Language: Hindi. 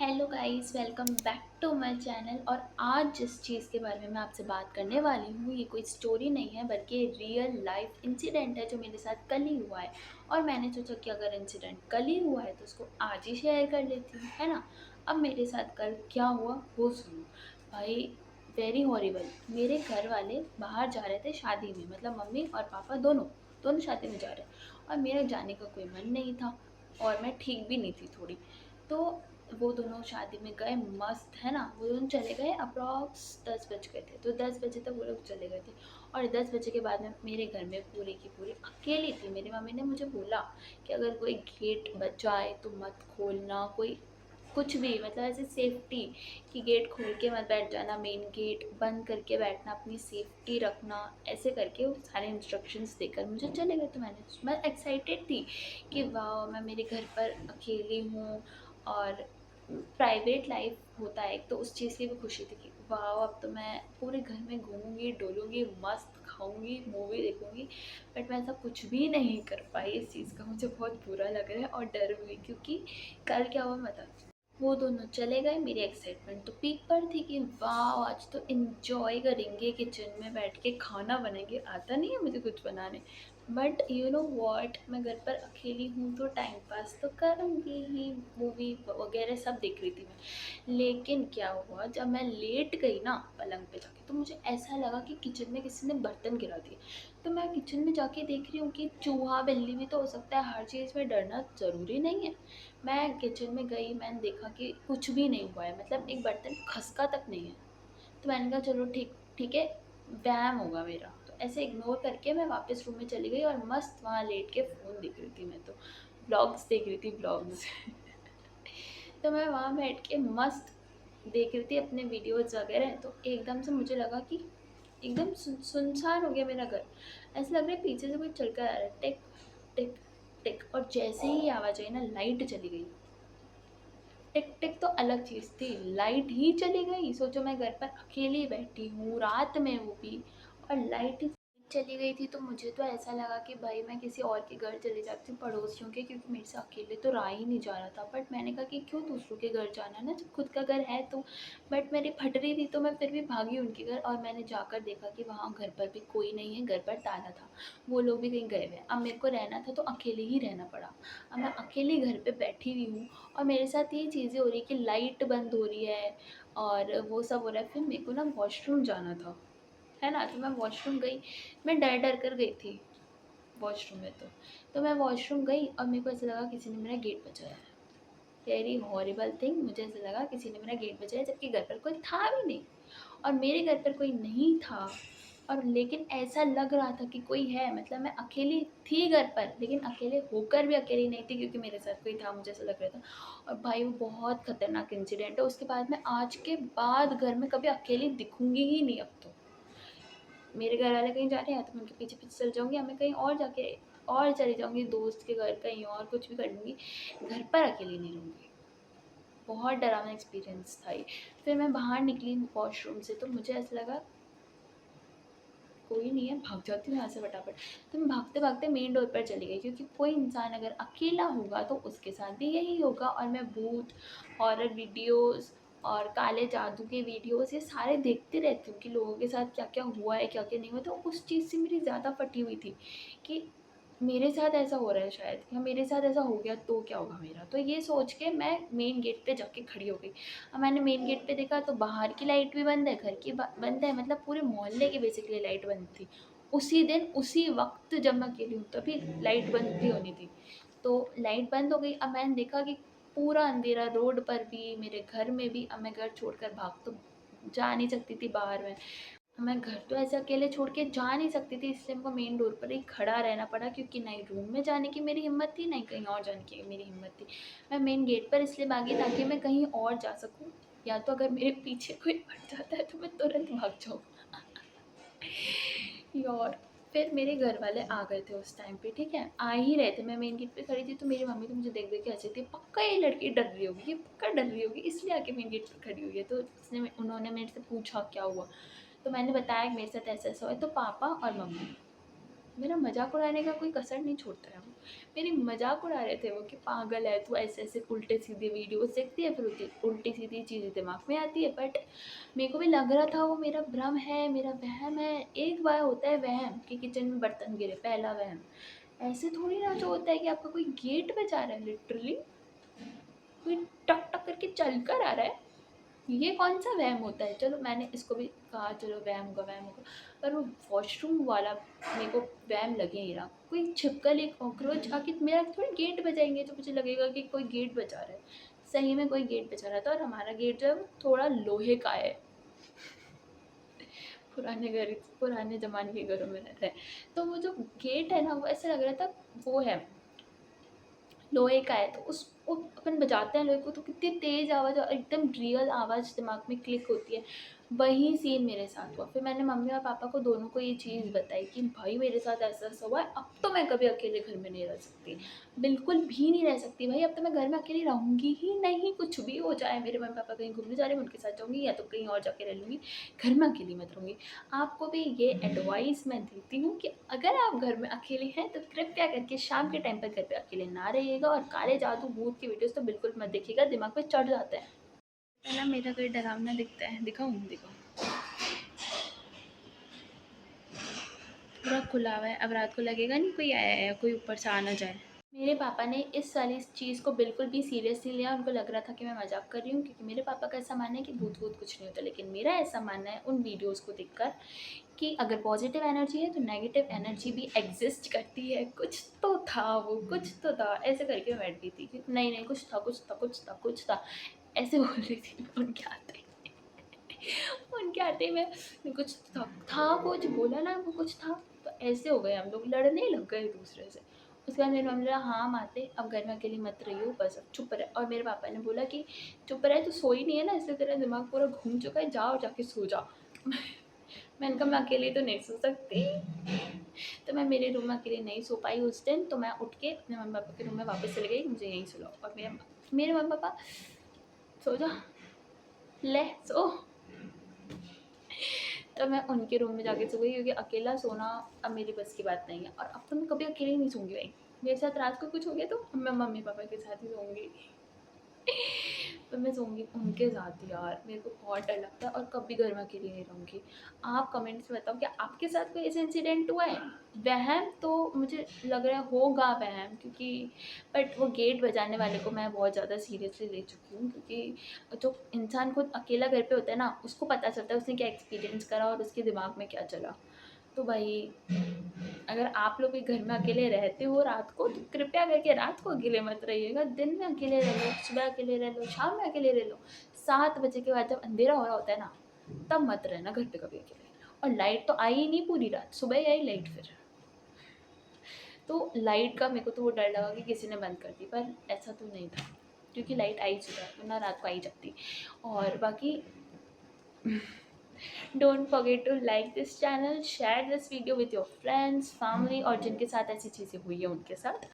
Hello guys, welcome back to my channel. और आज जिस चीज़ के बारे में मैं आपसे बात करने वाली हूँ, ये कोई स्टोरी नहीं है बल्कि रियल लाइफ इंसिडेंट है जो मेरे साथ कल ही हुआ है। और मैंने सोचा कि अगर इंसिडेंट कल ही हुआ है तो उसको आज ही शेयर कर लेती हूँ, है ना। अब मेरे साथ कल क्या हुआ वो सुनो भाई। Very horrible. मेरे घर वाले बाहर जा रहे थे शादी में, मतलब मम्मी और पापा दोनों दोनों शादी में जा रहे हैं और मेरा जाने का कोई मन नहीं था और मैं ठीक भी नहीं थी थोड़ी। तो वो दोनों शादी में गए, मस्त है ना। वो दोनों चले गए, अप्रॉक्स 10 बज गए थे, तो 10 बजे तक वो लोग चले गए थे। और 10 बजे के बाद में मेरे घर में पूरी की पूरी अकेली थी। मेरी मम्मी ने मुझे बोला कि अगर कोई गेट बजाए तो मत खोलना, कोई कुछ भी, मतलब ऐसे सेफ्टी कि गेट खोल के मत बैठ जाना, मेन गेट बंद करके बैठना, अपनी सेफ्टी रखना, ऐसे करके वो सारे इंस्ट्रक्शंस देकर मुझे चले गए। तो मैं एक्साइटेड थी कि वाह, मैं मेरे घर पर अकेली हूँ और प्राइवेट लाइफ होता है एक, तो उस चीज़ की भी खुशी थी कि वाह, अब तो मैं पूरे घर में घूमूंगी डोलूंगी, मस्त खाऊंगी, मूवी देखूंगी। बट मैं ऐसा कुछ भी नहीं कर पाई। इस चीज़ का मुझे बहुत बुरा लग रहा है और डर भी, क्योंकि कल क्या हुआ मैं बताती हूँ। वो दोनों चले गए, मेरी एक्साइटमेंट तो पीक पर थी कि वाह, आज तो इंजॉय करेंगे, किचन में बैठ के खाना बनाएंगे। आता नहीं है मुझे कुछ बनाने, बट यू नो वॉट, मैं घर पर अकेली हूँ तो टाइम पास तो करूँगी ही। मूवी वगैरह सब देख रही थी मैं। लेकिन क्या हुआ, जब मैं लेट गई ना पलंग पे जाके, तो मुझे ऐसा लगा कि किचन में किसी ने बर्तन गिरा दिए। तो मैं किचन में जाके देख रही हूँ कि चूहा बिल्ली भी तो हो सकता है, हर चीज़ में डरना ज़रूरी नहीं है। मैं किचन में गई, मैंने देखा कि कुछ भी नहीं हुआ है, मतलब एक बर्तन खसका तक नहीं है। तो मैंने कहा चलो ठीक ठीक है, वहम होगा मेरा। तो ऐसे इग्नोर करके मैं वापस रूम में चली गई और मस्त वहाँ लेट के फ़ोन देख रही थी। मैं तो ब्लॉग्स देख रही थी, ब्लॉग्स। तो मैं वहाँ बैठ के मस्त देख रही थी अपने वीडियोज़ वगैरह। तो एकदम से मुझे लगा कि एकदम सुनसान हो गया मेरा घर। ऐसा लग रहा है पीछे से कोई चल कर आ रहा है, टिक टिक टिक। और जैसे ही आवाज़ आई ना, लाइट चली गई। टिक टिक तो अलग चीज़ थी, लाइट ही चली गई। सोचो, मैं घर पर अकेली बैठी हूँ रात में, वो भी, और लाइट ही चली गई थी। तो मुझे तो ऐसा लगा कि भाई मैं किसी और के घर चली जाती हूँ, पड़ोसियों के, क्योंकि मेरे से अकेले तो रहा ही नहीं जा रहा था। बट मैंने कहा कि क्यों दूसरों के घर जाना ना, जब खुद का घर है तो। बट मेरी फट रही थी तो मैं फिर भी भागी उनके घर, और मैंने जाकर देखा कि वहाँ घर पर भी कोई नहीं है, घर पर ताला था, वो लोग भी कहीं गए हुए हैं। अब मेरे को रहना था तो अकेले ही रहना पड़ा। अब मैं अकेली घर पर बैठी हुई हूँ और मेरे साथ ये चीज़ें हो रही कि लाइट बंद हो रही है और वो सब हो रहा है। फिर मेरे को ना वॉशरूम जाना था, है ना। तो मैं वॉशरूम गई, मैं डर डर कर गई थी वॉशरूम में। तो मैं वॉशरूम गई और मेरे को ऐसा लगा किसी ने मेरा गेट बजाया है। वेरी हॉरिबल थिंग, मुझे ऐसा लगा किसी ने मेरा गेट बजाया, जबकि घर पर कोई था भी नहीं। और मेरे घर पर कोई नहीं था, और लेकिन ऐसा लग रहा था कि कोई है। मतलब मैं अकेली थी घर पर, लेकिन अकेले होकर भी अकेली नहीं थी, क्योंकि मेरे साथ कोई था, मुझे ऐसा लग रहा था। और भाई वो बहुत खतरनाक इंसिडेंट है। उसके बाद मैं आज के बाद घर में कभी अकेली दिखूंगी ही नहीं अब तो। मेरे घर वाले कहीं जा रहे हैं तो मैं उनके पीछे पीछे चल जाऊँगी, या मैं कहीं और जाके और चली जाऊँगी दोस्त के घर, कहीं और कुछ भी कर लूँगी। घर पर अकेली नहीं रहूँगी। बहुत डरावना एक्सपीरियंस था ये। फिर मैं बाहर निकली वॉशरूम से, तो मुझे ऐसा लगा कोई नहीं है, भाग जाती हूँ यहाँ से फटाफट। तो मैं भागते भागते मेन डोर पर चली गई, क्योंकि कोई इंसान अगर अकेला होगा तो उसके साथ भी यही होगा। और मैं भूत, हॉरर वीडियोस और काले जादू के वीडियोस, ये सारे देखती रहती हूँ कि लोगों के साथ क्या क्या हुआ है, क्या क्या नहीं हुआ। तो उस चीज़ से मेरी ज़्यादा फटी हुई थी कि मेरे साथ ऐसा हो रहा है शायद, या मेरे साथ ऐसा हो गया तो क्या होगा मेरा। तो ये सोच के मैं मेन गेट पे जाके खड़ी हो गई। अब मैंने मेन गेट पे देखा तो बाहर की लाइट भी बंद है, घर की बंद है, मतलब पूरे मोहल्ले की बेसिकली लाइट बंद थी। उसी दिन उसी वक्त जब मैं अकेली हूँ तभी लाइट बंद भी होनी थी। तो लाइट बंद हो गई। अब मैंने देखा कि पूरा अंधेरा, रोड पर भी, मेरे घर में भी। अब मैं घर छोड़कर भाग तो जा नहीं सकती थी बाहर में। मैं घर तो ऐसे अकेले छोड़ के जा नहीं सकती थी, इसलिए हमको मेन डोर पर ही खड़ा रहना पड़ा, क्योंकि नहीं रूम में जाने की मेरी हिम्मत थी, नहीं कहीं और जाने की मेरी हिम्मत थी। मैं मेन गेट पर इसलिए भागी ताकि मैं कहीं और जा सकूं, या तो अगर मेरे पीछे कोई पड़ जाता है तो मैं तुरंत भाग जाऊँ। और फिर मेरे घर वाले आ गए थे उस टाइम पे, ठीक है, आ ही रहे थे। मैं मेन गेट पे खड़ी थी तो मेरी मम्मी तो मुझे देख देख के हंसी थी, पक्का ये लड़की डर रही होगी, ये पक्का डर रही होगी, इसलिए आके मेन गेट पे खड़ी हुई है। तो उन्होंने मेरे से पूछा क्या हुआ, तो मैंने बताया कि मेरे साथ ऐसा ऐसा हुआ है। तो पापा और मम्मी, मेरा मजाक उड़ाने का कोई कसर नहीं छोड़ता है वो। मेरी मजाक उड़ा रहे थे वो कि पागल है तू, ऐसे ऐसे उल्टे सीधे वीडियोस देखती है फिर उल्टी सीधी चीज़ें दिमाग में आती है। बट मेरे को भी लग रहा था वो मेरा भ्रम है, मेरा वहम है। एक बार होता है वहम कि किचन में बर्तन गिरे, पहला वहम। ऐसे थोड़ी ना जो होता है कि आपका कोई गेट बजा रहा है, लिटरली कोई टक टक करके चल कर आ रहा है। ये कौन सा वहम होता है? चलो मैंने इसको भी कहा चलो वहम होगा, पर वो वॉशरूम वाला मेरे को वहम लगे ही रहा। कोई छिपकली, एक कॉकरोच आके मेरा थोड़ी गेट बजाएंगे तो मुझे लगेगा कि कोई गेट बजा रहा है। सही में कोई गेट बजा रहा था, और हमारा गेट जो है वो थोड़ा लोहे का है। पुराने घर, पुराने ज़माने के घरों में रहता है, तो वो जो गेट है ना वो ऐसा लग रहा था वो है लोहे का है। तो उसको अपन बजाते हैं लोहे को तो कितनी तेज़ आवाज़ और एकदम रियल आवाज़ दिमाग में क्लिक होती है। वही सीन मेरे साथ हुआ। फिर मैंने मम्मी और पापा को दोनों को ये चीज़ बताई कि भाई मेरे साथ ऐसा-ऐसा हुआ है, अब तो मैं कभी अकेले घर में नहीं रह सकती। बिल्कुल भी नहीं रह सकती भाई, अब तो मैं घर में अकेली रहूँगी ही नहीं, कुछ भी हो जाए। मेरे मम्मी-पापा कहीं घूमने जा रहे हैं, मैं उनके साथ जाऊँगी या तो कहीं और जाके रह लूँगी, घर में अकेली मत रहूँगी। आपको भी ये एडवाइस मैं देती हूँ कि अगर आप घर में अकेले हैं तो कृपया करके शाम के टाइम पर घर पे अकेले ना रहिएगा, और काले जादू भूत की वीडियोस तो बिल्कुल मत देखिएगा, दिमाग पे चढ़ जाते हैं। पहला मेरा कोई डरावना दिखता है, दिखाऊँ? देखो पूरा खुला हुआ है, अब रात को लगेगा नहीं कोई आया है, कोई ऊपर से आ ना जाए। मेरे पापा ने इस वाली चीज़ को बिल्कुल भी सीरियस नहीं लिया। उनको लग रहा था कि मैं मजाक कर रही हूँ, क्योंकि मेरे पापा का ऐसा मानना है कि भूत वूत कुछ नहीं होता। लेकिन मेरा ऐसा मानना है उन वीडियोस को देखकर कि अगर पॉजिटिव एनर्जी है तो नेगेटिव एनर्जी भी एग्जिस्ट करती है। कुछ तो था वो, कुछ तो था। ऐसे करके मैं बैठ गई थी कि नहीं नहीं कुछ था, कुछ था, कुछ था, कुछ था, ऐसे बोल रही थी मैं उनके आते उनके आते ही मैं कुछ था कुछ बोला ना, वो कुछ था। तो ऐसे हो गए, हम लोग लड़ने लग गए एक दूसरे से। उसके बाद मेरी मम्मी ने बोला हाँ माते अब घर में अकेली मत रही हो, बस अब चुप रहे। और मेरे पापा ने बोला कि चुप रहे, तो सोई नहीं है ना, इसलिए तेरा दिमाग पूरा घूम चुका है, जाओ जाके सो जा। मैंने कहा मैं अकेली तो नहीं सो सकती। तो मैं मेरे रूम में अकेले नहीं सो पाई उस दिन। तो मैं उठ के अपने मम्मी पापा के रूम में वापस चली गई, मुझे यहीं सुलाओ। और मेरे मम्मी पापा सो जा, ले सो। तो मैं उनके रूम में जाके सो गई, क्योंकि अकेला सोना अब मेरी बस की बात नहीं है। और अब तो मैं कभी अकेले नहीं सोऊंगी भाई। मेरे साथ रात को कुछ हो गया तो मैं मम्मी पापा के साथ ही सोऊंगी। तो मैं सोऊंगी उनके साथ ही यार। मेरे को बहुत डर लगता है और कभी घर में अकेली नहीं रहूँगी। आप कमेंट्स में बताओ कि आपके साथ कोई ऐसा इंसिडेंट हुआ है? वहम तो मुझे लग रहा है होगा वहम, क्योंकि बट वो गेट बजाने वाले को मैं बहुत ज़्यादा सीरियसली ले चुकी हूँ। क्योंकि जो इंसान खुद अकेला घर पे होता है ना, उसको पता चलता है उसने क्या एक्सपीरियंस करा और उसके दिमाग में क्या चला। तो भाई अगर आप लोग भी घर में अकेले रहते हो रात को, तो कृपया करके रात को अकेले मत रहिएगा। दिन में अकेले रह लो, सुबह अकेले रह लो, शाम में अकेले रह लो। 7 बजे के बाद जब अंधेरा हो रहा होता है ना, तब मत रहना घर पे कभी अकेले। और लाइट तो आई ही नहीं पूरी रात, सुबह ही आई लाइट फिर। तो लाइट का मेरे को तो वो डर लगा कि किसी ने बंद कर दी, पर ऐसा तो नहीं था, क्योंकि लाइट आई सुबह, वरना रात को आई जाती। और बाकी don't forget to like this channel, share this video with your friends, family, और जिनके साथ ऐसी चीज़ें हुई है उनके साथ।